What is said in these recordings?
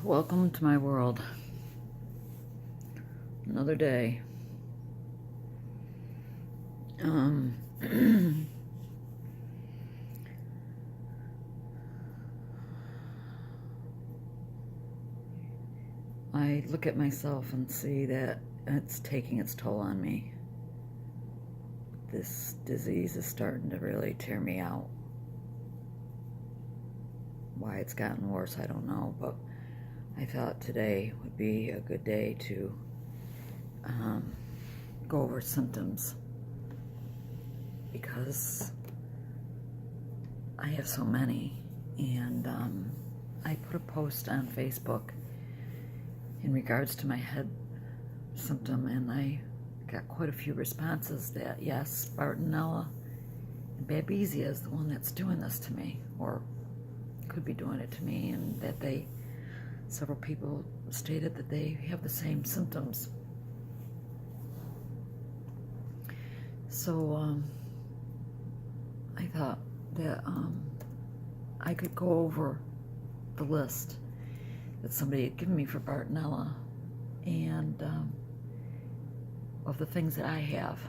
Welcome to my world. Another day. I look at myself and see that it's taking its toll on me. This disease is starting to really tear me out. Why it's gotten worse, I don't know, but I thought today would be a good day to go over symptoms, because I have so many. And I put a post on Facebook in regards to my head symptom, and I got quite a few responses that yes, Bartonella and Babesia is the one that's doing this to me, or could be doing it to me, and that several people stated that they have the same symptoms. So I thought that I could go over the list that somebody had given me for Bartonella, and of the things that I have.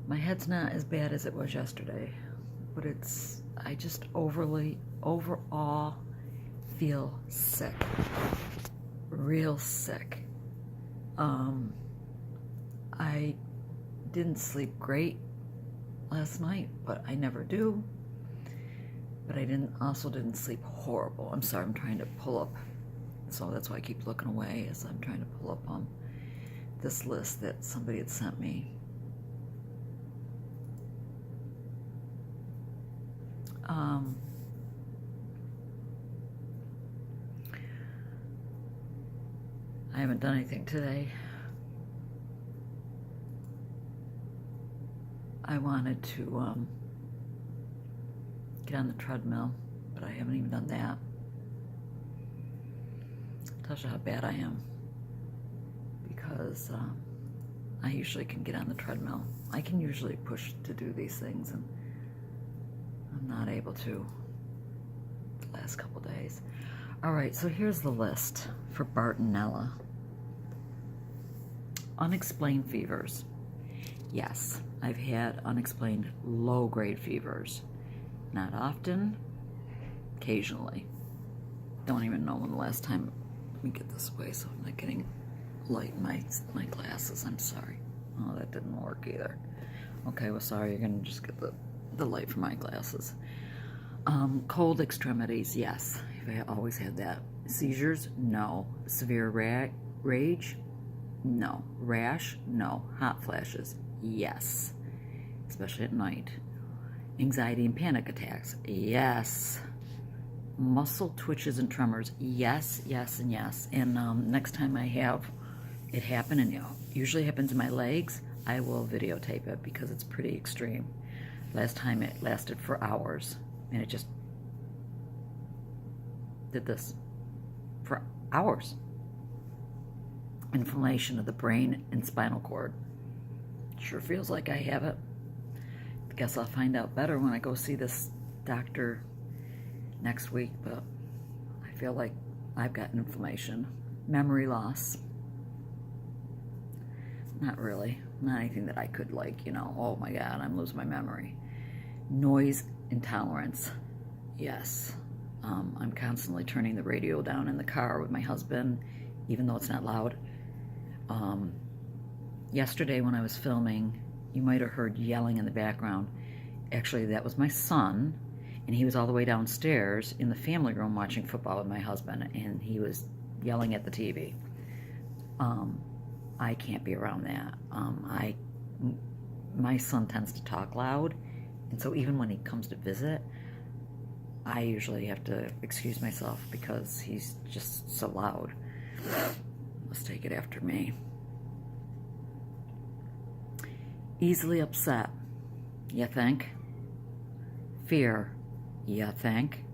My head's not as bad as it was yesterday, but I just overall feel sick. Real sick. I didn't sleep great last night, but I never do. But I also didn't sleep horrible. I'm sorry, I'm trying to pull up, so that's why I keep looking away, as I'm trying to pull up this list that somebody had sent me. I haven't done anything today. I wanted to get on the treadmill, but I haven't even done that. Tells you how bad I am, because I usually can get on the treadmill. I can usually push to do these things, and I'm not able to the last couple days. All right, so here's the list for Bartonella. Unexplained fevers. Yes, I've had unexplained low-grade fevers. Not often, occasionally. Don't even know when the last time. Let me get this away so I'm not getting light in my glasses. I'm sorry. Oh, that didn't work either. Okay, well, sorry, you're gonna just get the light from my glasses. Cold extremities, yes. I've always had that. Seizures, no. Severe rage, no. Rash, no. Hot flashes, yes. Especially at night. Anxiety and panic attacks, yes. Muscle twitches and tremors, yes, yes, and yes. And next time I have it happen, and it usually happens in my legs, I will videotape it, because it's pretty extreme. Last time it lasted for hours, and it just did this for hours. Inflammation of the brain and spinal cord. Sure feels like I have it. Guess I'll find out better when I go see this doctor next week, but I feel like I've got inflammation. Memory loss. Not really. Not anything that I could, oh my God, I'm losing my memory. Noise intolerance. Yes. I'm constantly turning the radio down in the car with my husband, even though it's not loud. Yesterday when I was filming, you might have heard yelling in the background. Actually, that was my son, and he was all the way downstairs in the family room watching football with my husband, and he was yelling at the TV. I can't be around that. My son tends to talk loud, and so even when he comes to visit, I usually have to excuse myself because he's just so loud. Let's take it after me. Easily upset, you think? Fear, you think?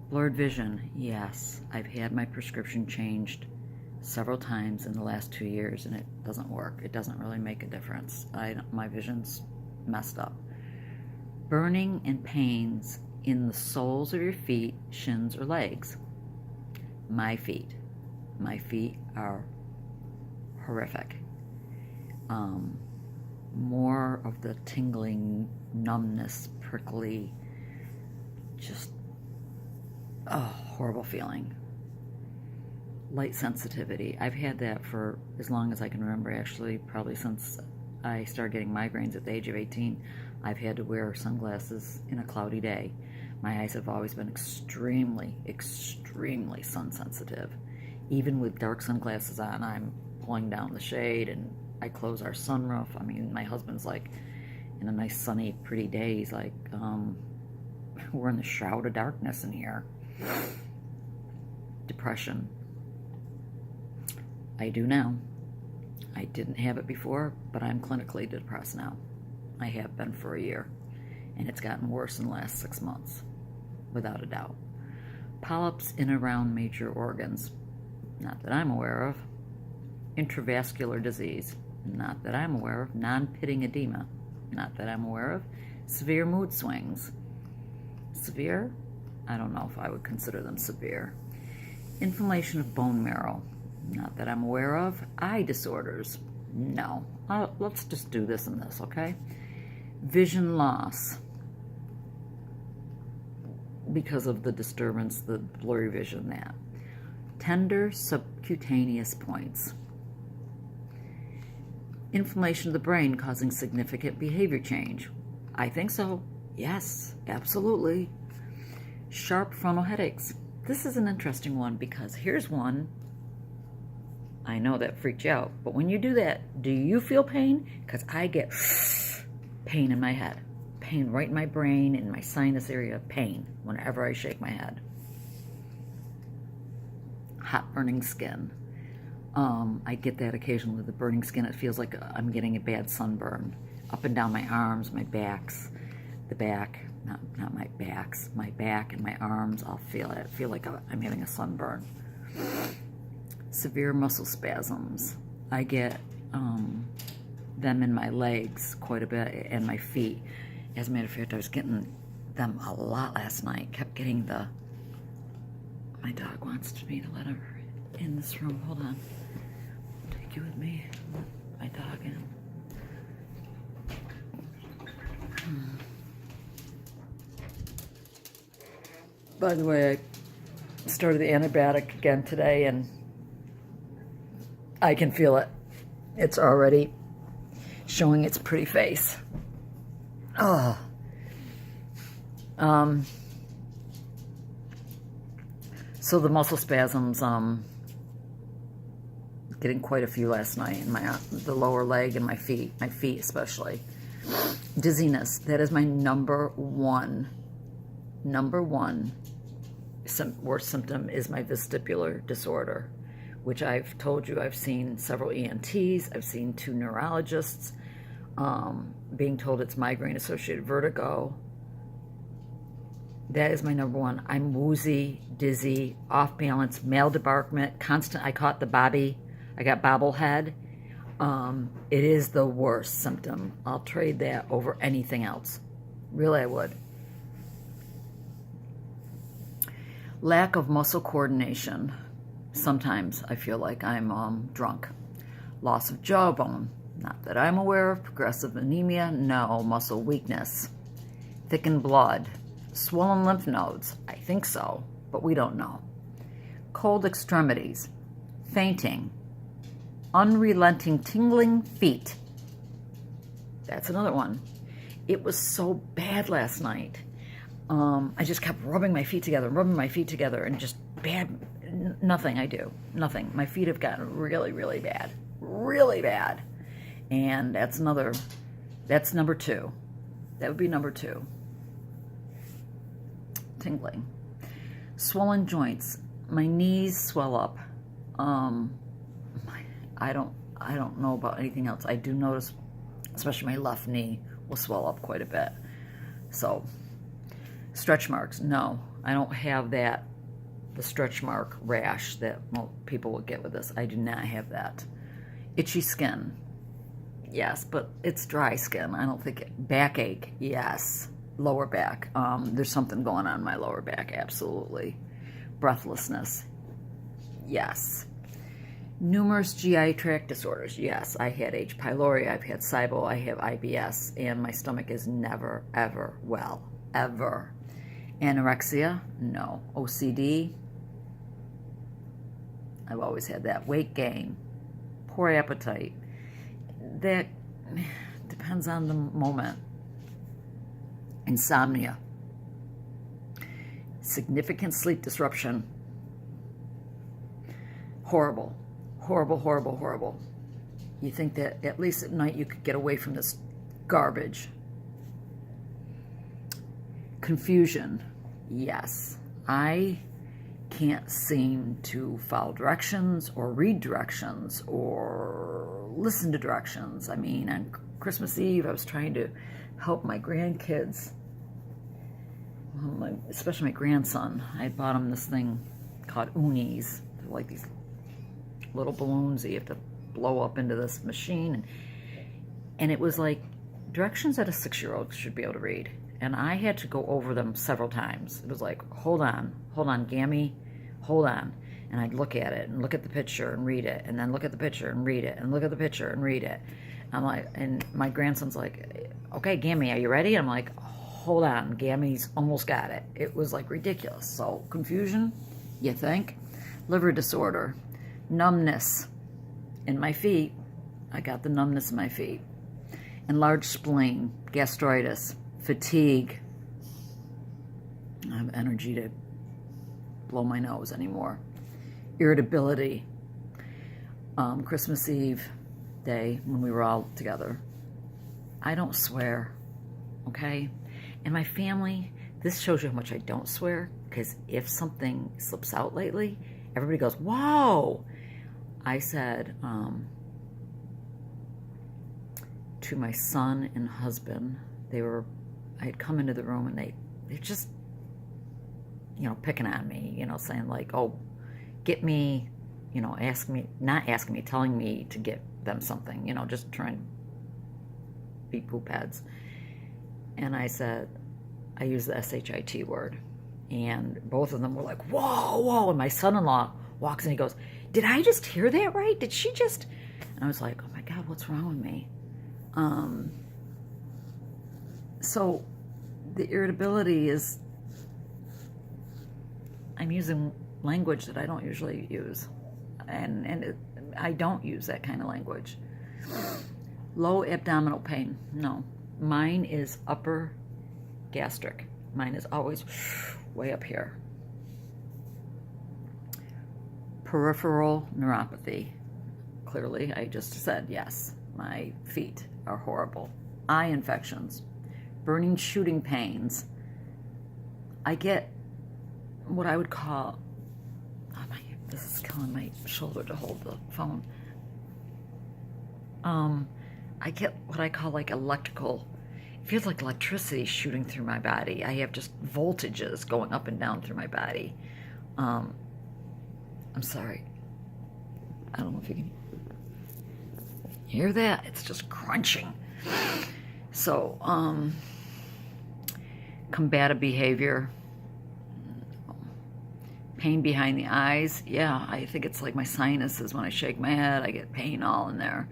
Blurred vision, yes. I've had my prescription changed several times in the last 2 years, and it doesn't work. It doesn't really make a difference. My vision's messed up. Burning and pains in the soles of your feet, shins, or legs. My feet are horrific. More of the tingling, numbness, prickly, just horrible feeling. Light sensitivity. I've had that for as long as I can remember, actually, probably since I started getting migraines at the age of 18. I've had to wear sunglasses in a cloudy day. My eyes have always been extremely, extremely sun sensitive. Even with dark sunglasses on, I'm pulling down the shade and I close our sunroof. I mean, my husband's like, in a nice sunny, pretty day, he's like, we're in the shroud of darkness in here. Depression. I do now. I didn't have it before, but I'm clinically depressed now. I have been for a year, and it's gotten worse in the last 6 months, without a doubt. Polyps in and around major organs, not that I'm aware of. Intravascular disease, not that I'm aware of. Non-pitting edema, not that I'm aware of. Severe mood swings. Severe? I don't know if I would consider them severe. Inflammation of bone marrow, not that I'm aware of. Eye disorders, no. Let's just do this and this, okay? Vision loss, because of the disturbance, the blurry vision, that. Tender subcutaneous points. Inflammation of the brain causing significant behavior change. I think so. Yes, absolutely. Sharp frontal headaches. This is an interesting one because here's one. I know that freaked you out, but when you do that, do you feel pain? Because I get pain in my head. Pain right in my brain, in my sinus area, pain whenever I shake my head. Hot burning skin. I get that occasionally, the burning skin. It feels like I'm getting a bad sunburn. Up and down my arms, my backs, the back, not my backs, my back and my arms, I'll feel it. I feel like I'm having a sunburn. Severe muscle spasms. I get them in my legs quite a bit and my feet. As a matter of fact, I was getting them a lot last night. Kept getting my dog wants me to let her in this room. Hold on. Take you with me. Let my dog in. By the way, I started the antibiotic again today and I can feel it. It's already showing its pretty face. Oh. So the muscle spasms, getting quite a few last night in the lower leg and my feet especially. Dizziness, that is my number one worst symptom is my vestibular disorder, which I've told you I've seen several ENTs, I've seen 2 neurologists, being told it's migraine-associated vertigo. That is my number one. I'm woozy, dizzy, off balance, male debarkment, constant. I caught the bobby. I got bobblehead. It is the worst symptom. I'll trade that over anything else. Really, I would. Lack of muscle coordination. Sometimes I feel like I'm drunk. Loss of jawbone. Not that I'm aware of. Progressive anemia. No. Muscle weakness. Thickened blood. Swollen lymph nodes. I think so, but we don't know. Cold extremities. Fainting. Unrelenting tingling feet. That's another one. It was so bad last night. I just kept rubbing my feet together, and just bad. Nothing I do. Nothing. My feet have gotten really, really bad. Really bad. And that's number 2. That would be number 2. Tingling. Swollen joints. My knees swell up. I don't know about anything else. I do notice, especially my left knee will swell up quite a bit. So, stretch marks. No, I don't have that. The stretch mark rash that people will get with this. I do not have that. Itchy skin. Yes, but it's dry skin. I don't think backache. Yes. lower back. There's something going on in my lower back, absolutely. Breathlessness, yes. Numerous GI tract disorders, yes. I had H. pylori, I've had SIBO, I have IBS, and my stomach is never, ever well, ever. Anorexia, no. OCD, I've always had that. Weight gain, poor appetite, that depends on the moment. Insomnia, significant sleep disruption, horrible, horrible, horrible, horrible. You think that at least at night you could get away from this garbage. Confusion, yes. I can't seem to follow directions or read directions or listen to directions. I mean, on Christmas Eve, I was trying to help my grandkids, especially my grandson. I bought him this thing called unis. They're like these little balloons that you have to blow up into this machine. And it was like directions that a 6-year-old should be able to read. And I had to go over them several times. It was like, hold on, Gammy, hold on. And I'd look at it and look at the picture and read it, and then look at the picture and read it, and look at the picture and read it. I'm like, and my grandson's like, okay, Gammy, are you ready? I'm like, hold on, Gammy's almost got it. It was like ridiculous. So confusion, you think? Liver disorder, numbness in my feet. I got the numbness in my feet. Enlarged spleen, gastritis, fatigue. I don't have energy to blow my nose anymore. Irritability. Christmas Eve day when we were all together. I don't swear, okay? And my family, this shows you how much I don't swear, because if something slips out lately, everybody goes, whoa! I said to my son and husband, I had come into the room and they're just, picking on me, saying like, oh, get me, telling me to get them something, just trying to be poop heads. And I said, I used the SHIT word. And both of them were like, whoa, whoa. And my son-in-law walks in, he goes, did I just hear that right? Did she just? And I was like, oh my God, what's wrong with me? So the irritability is, I'm using language that I don't usually use. I don't use that kind of language. Low abdominal pain, no. Mine is upper gastric. Mine is always way up here. Peripheral neuropathy. Clearly, I just said yes. My feet are horrible. Eye infections. Burning, shooting pains. I get what I would call, this is killing my shoulder to hold the phone. I get what I call like electrical, it feels like electricity shooting through my body. I have just voltages going up and down through my body. I'm sorry. I don't know if you can hear that. It's just crunching. So, combative behavior. Pain behind the eyes. Yeah, I think it's like my sinuses. When I shake my head, I get pain all in there.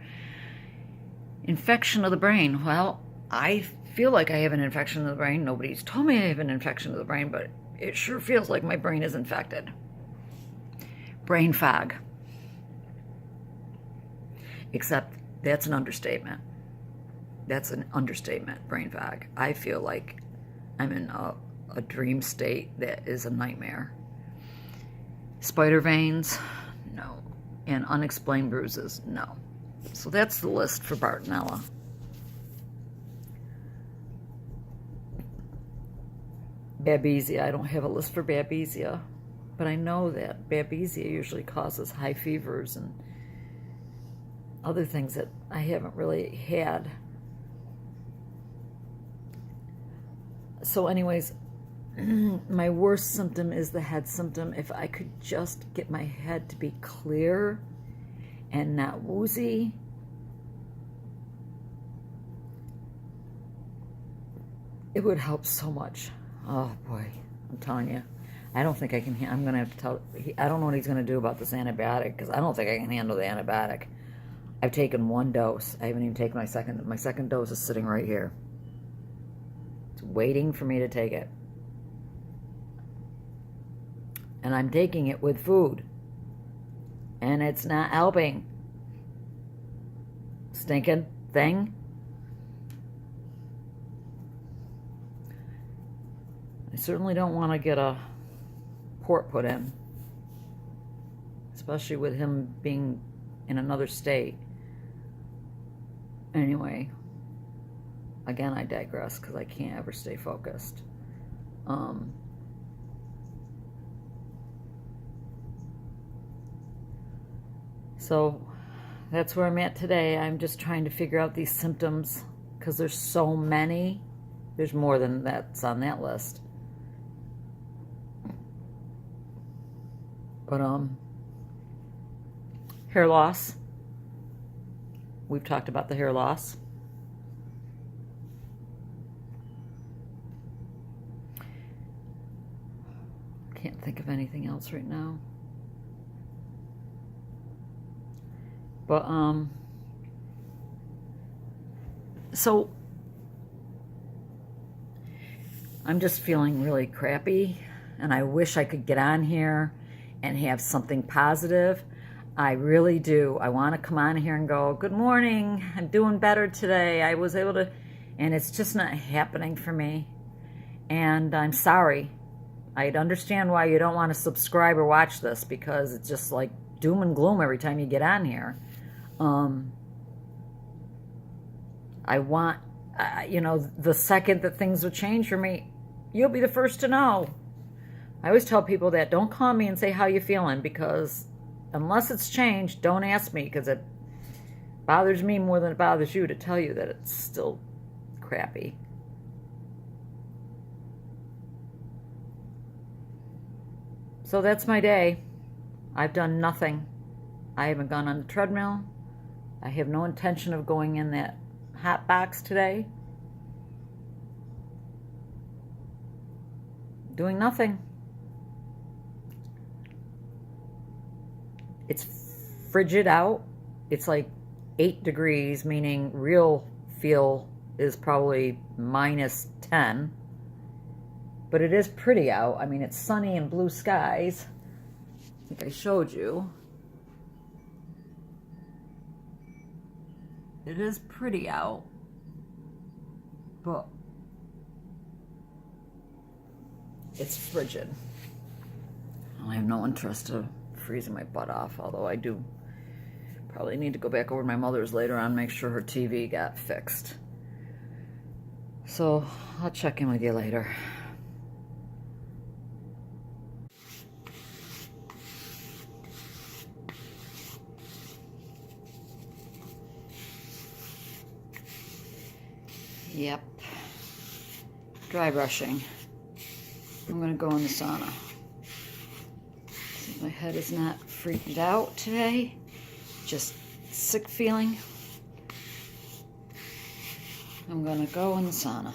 Infection of the brain. Well, I feel like I have an infection of the brain. Nobody's told me I have an infection of the brain, but it sure feels like my brain is infected. Brain fog. Except that's an understatement. That's an understatement, brain fog. I feel like I'm in a dream state that is a nightmare. Spider veins, no. And unexplained bruises, no. So that's the list for Bartonella. Babesia, I don't have a list for Babesia, but I know that Babesia usually causes high fevers and other things that I haven't really had. So anyways, my worst symptom is the head symptom. If I could just get my head to be clear and not woozy, It would help so much. Oh boy, I'm telling you. I don't think I can, I'm going to have to tell, I don't know what he's going to do about this antibiotic, because I don't think I can handle the antibiotic. I've taken 1 dose. I haven't even taken my second. My second dose is sitting right here. It's waiting for me to take it. And I'm taking it with food. And it's not helping. Stinking thing. I certainly don't want to get a port put in, especially with him being in another state. Anyway, again, I digress because I can't ever stay focused. So that's where I'm at today. I'm just trying to figure out these symptoms because there's so many. There's more than that's on that list. But hair loss. We've talked about the hair loss. Can't think of anything else right now. But so I'm just feeling really crappy, and I wish I could get on here and have something positive. I really do. I want to come on here and go, good morning, I'm doing better today. I was able to, and it's just not happening for me. And I'm sorry. I'd understand why you don't want to subscribe or watch this, because it's just like doom and gloom every time you get on here. I want, you know, the second that things will change for me, you'll be the first to know. I always tell people that don't call me and say how you feeling, because unless it's changed, don't ask me, because it bothers me more than it bothers you to tell you that it's still crappy. So that's my day. I've done nothing. I haven't gone on the treadmill. I have no intention of going in that hot box today. Doing nothing. It's frigid out. It's like 8 degrees, meaning real feel is probably -10. But it is pretty out. I mean, it's sunny and blue skies. I think I showed you. It is pretty out. But it's frigid. I have no interest of freezing my butt off, although I do probably need to go back over to my mother's later on, make sure her TV got fixed. So I'll check in with you later. Yep. Dry brushing. I'm going to go in the sauna. My head is not freaked out today. Just sick feeling. I'm going to go in the sauna.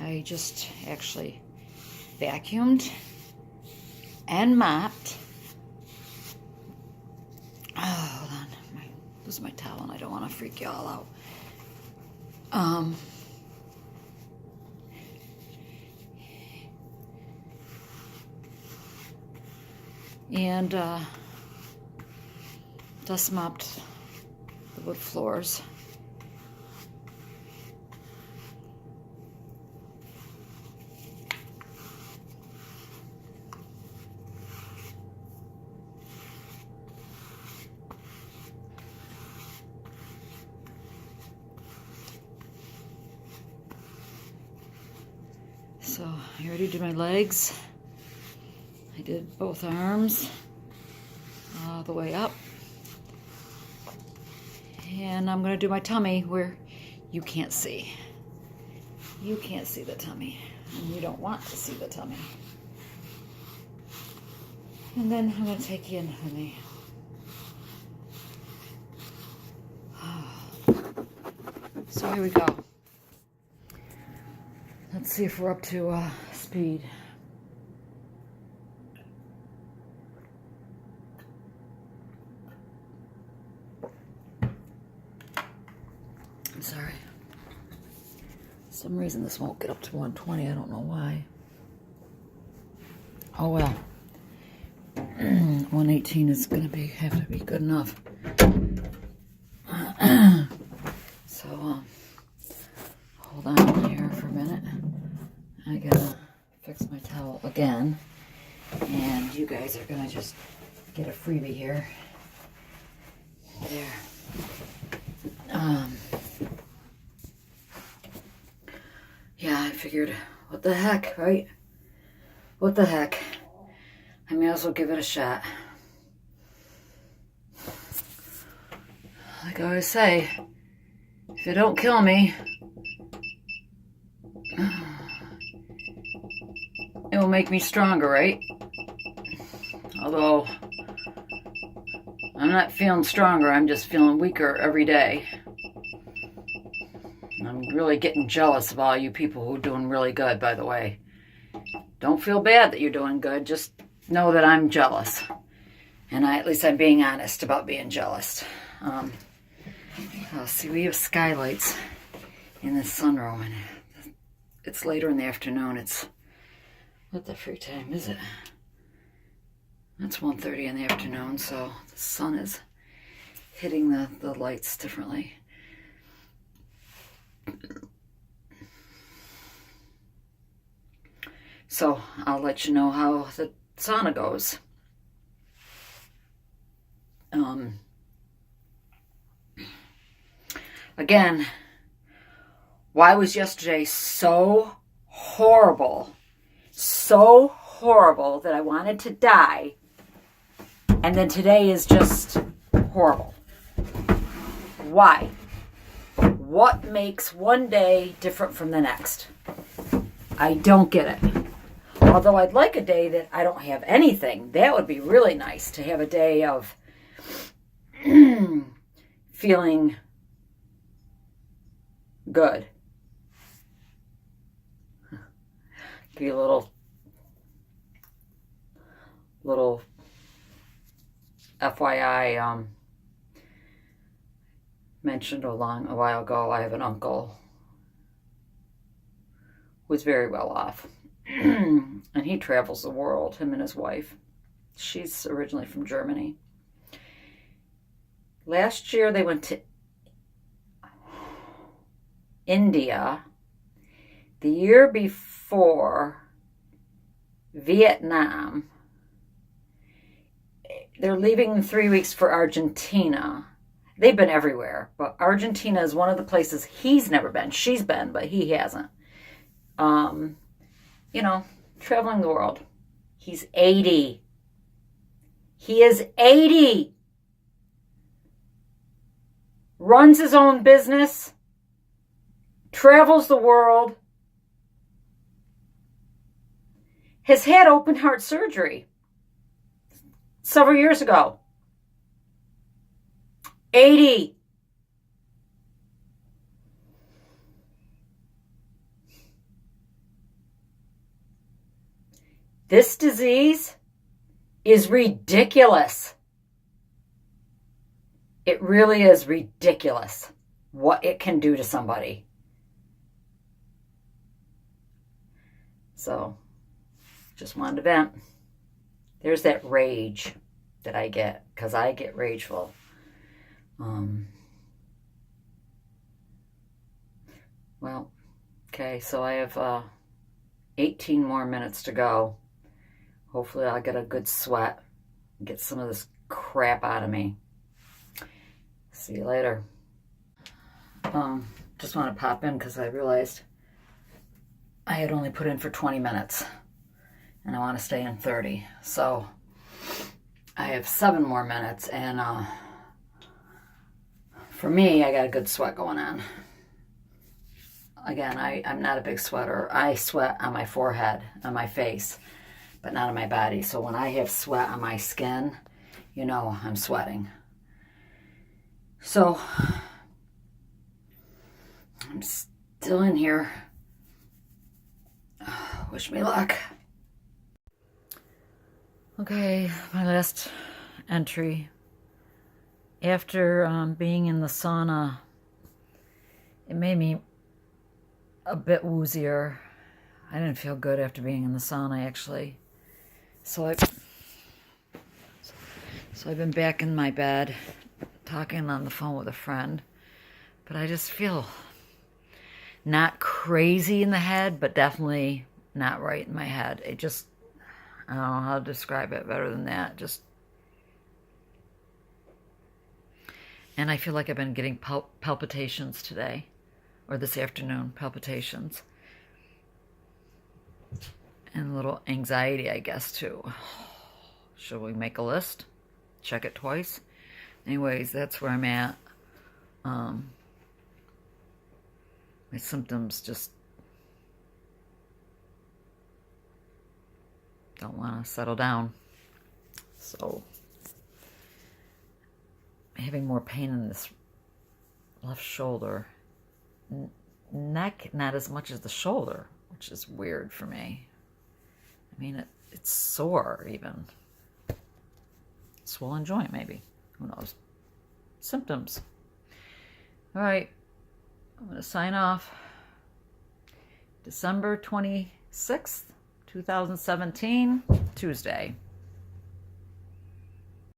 I just actually vacuumed and mopped. Oh, hold on. This is my towel and I don't want to freak you all out. And dust mopped the wood floors. So I already did my legs. I did both arms all the way up. And I'm going to do my tummy where you can't see. You can't see the tummy. And you don't want to see the tummy. And then I'm going to take you in with me. So here we go. Let's see if we're up to speed. I'm sorry. For some reason this won't get up to 120. I don't know why. Oh well. 118 is gonna have to be good enough. So hold on here for a minute. I gotta fix my towel again, and you guys are gonna just get a freebie here. There. Yeah, I figured, what the heck, right? What the heck? I may as well give it a shot. Like I always say, if it don't kill me, it will make me stronger, right? Although, I'm not feeling stronger, I'm just feeling weaker every day. I'm really getting jealous of all you people who are doing really good, by the way. Don't feel bad that you're doing good, just know that I'm jealous. And at least I'm being honest about being jealous. See, we have skylights in this sunroom, and it's later in the afternoon. It's, what the freak time is it? It's 1:30 in the afternoon, so the sun is hitting the lights differently. So I'll let you know how the sauna goes. Again, why was yesterday so horrible? So horrible that I wanted to die. And then today is just horrible. Why? What makes one day different from the next? I don't get it. Although I'd like a day that I don't have anything. That would be really nice, to have a day of feeling good. Give you a little FYI, mentioned a while ago, I have an uncle who is very well off. And he travels the world, him and his wife. She's originally from Germany. Last year they went to India. The year before, Vietnam. They're leaving in 3 weeks for Argentina. They've been everywhere, but Argentina is one of the places he's never been. She's been, but he hasn't. You know, traveling the world. He's 80. He is 80. Runs his own business. Travels the world. Has had open heart surgery several years ago. 80. This disease is ridiculous. It really is ridiculous what it can do to somebody. So, just wanted to vent. There's that rage that I get, because I get rageful. Well, okay, so I have 18 more minutes to go. Hopefully I'll get a good sweat and get some of this crap out of me. See you later. Just want to pop in because I realized I had only put in for 20 minutes and I want to stay in 30. So I have 7 more minutes, and for me, I got a good sweat going on. Again, I'm not a big sweater. I sweat on my forehead, on my face, but not on my body. So when I have sweat on my skin, you know I'm sweating. So I'm still in here Wish me luck. Okay, my last entry. After being in the sauna, it made me a bit woozier. I didn't feel good after being in the sauna, actually. So I've been back in my bed talking on the phone with a friend, but I just feel not crazy in the head, but definitely not right in my head. It just, I don't know how to describe it better than that. And I feel like I've been getting palpitations today, or this afternoon, palpitations. And a little anxiety, I guess, too. Should we make a list? Check it twice? Anyways, that's where I'm at. My symptoms just don't want to settle down. So, I'm having more pain in this left shoulder. Neck, not as much as the shoulder, which is weird for me. I mean, it's sore even. Swollen joint, maybe. Who knows? Symptoms. All right. I'm going to sign off. December 26th, 2017, Tuesday.